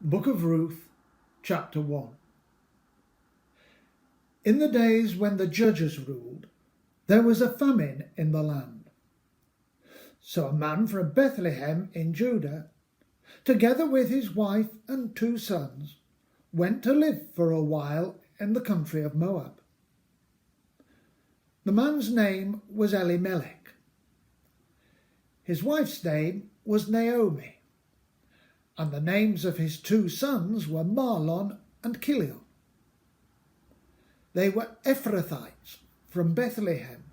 Book of Ruth, Chapter 1. In the days when the judges ruled, there was a famine in the land. So a man from Bethlehem in Judah, together with his wife and 2 sons, went to live for a while in the country of Moab. The man's name was Elimelech. His wife's name was Naomi, and the names of his 2 sons were Mahlon and Chilion. They were Ephrathites from Bethlehem,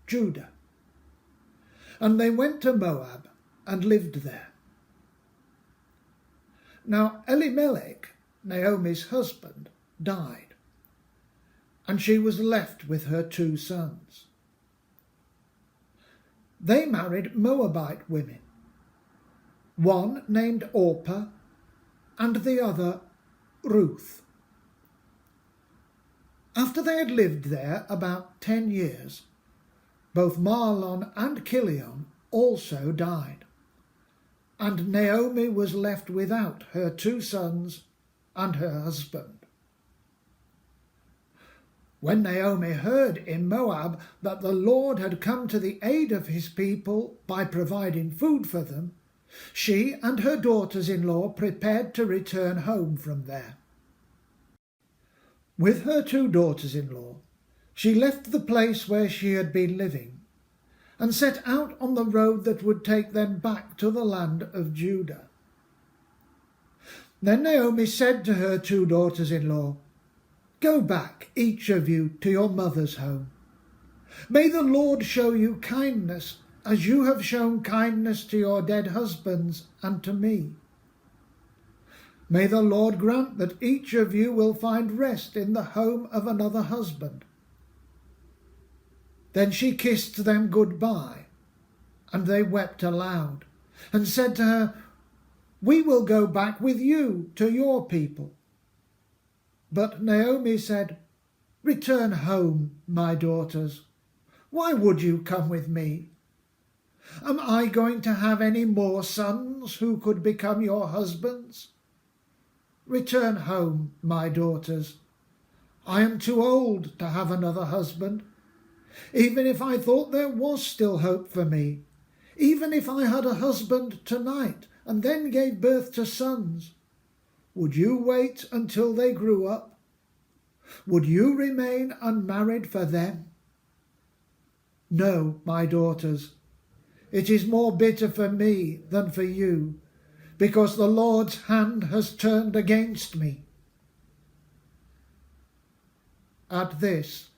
Judah, and they went to Moab and lived there. Now Elimelech, Naomi's husband, died, and she was left with her 2 sons. They married Moabite women, one named Orpah and the other Ruth. After they had lived there about 10 years, both Mahlon and Chilion also died, and Naomi was left without her 2 sons and her husband. When Naomi heard in Moab that the Lord had come to the aid of his people by providing food for them, she and her daughters-in-law prepared to return home from there. With her 2 daughters-in-law, she left the place where she had been living and set out on the road that would take them back to the land of Judah. Then Naomi said to her 2 daughters-in-law, "Go back, each of you, to your mother's home. May the Lord show you kindness, as you have shown kindness to your dead husbands and to me. May the Lord grant that each of you will find rest in the home of another husband." Then she kissed them goodbye, and they wept aloud, and said to her, "We will go back with you to your people." But Naomi said, "Return home, my daughters. Why would you come with me? Am I going to have any more sons who could become your husbands? Return home, my daughters. I am too old to have another husband. Even if I thought there was still hope for me, even if I had a husband tonight and then gave birth to sons, would you wait until they grew up? Would you remain unmarried for them? No, my daughters. It is more bitter for me than for you, because the Lord's hand has turned against me." At this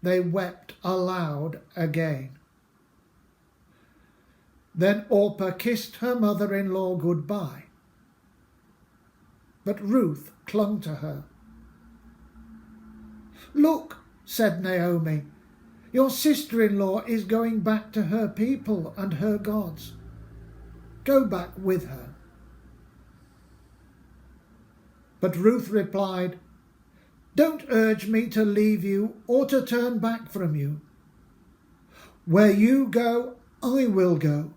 they wept aloud again. Then Orpah kissed her mother-in-law goodbye, but Ruth clung to her. "Look," said Naomi, "your sister-in-law is going back to her people and her gods. Go back with her." But Ruth replied, "Don't urge me to leave you or to turn back from you. Where you go, I will go,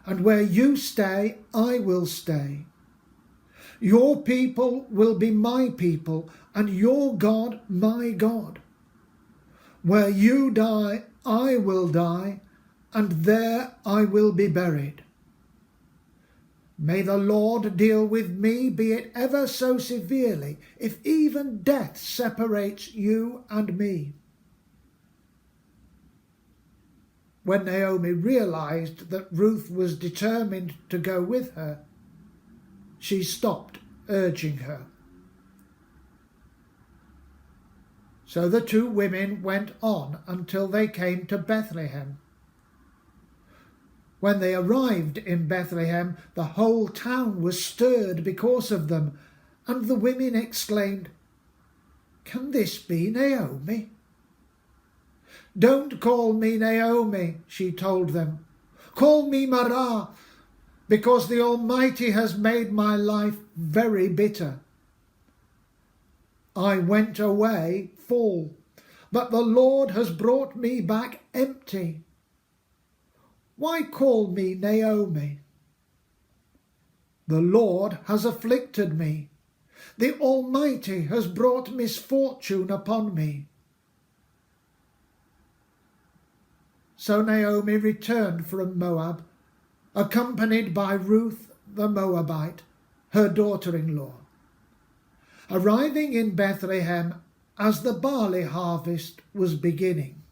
and where you stay, I will stay. Your people will be my people, and your God my God. Where you die, I will die, and there I will be buried. May the Lord deal with me, be it ever so severely, if even death separates you and me." When Naomi realized that Ruth was determined to go with her, she stopped urging her. So the 2 women went on until they came to Bethlehem. When they arrived in Bethlehem, the whole town was stirred because of them, and the women exclaimed, "Can this be Naomi?" "Don't call me Naomi," she told them. "Call me Mara, because the Almighty has made my life very bitter. I went away full, but the Lord has brought me back empty. Why call me Naomi? The Lord has afflicted me. The Almighty has brought misfortune upon me. So Naomi returned from Moab, accompanied by Ruth the Moabite, her daughter-in-law. Arriving in Bethlehem as the barley harvest was beginning.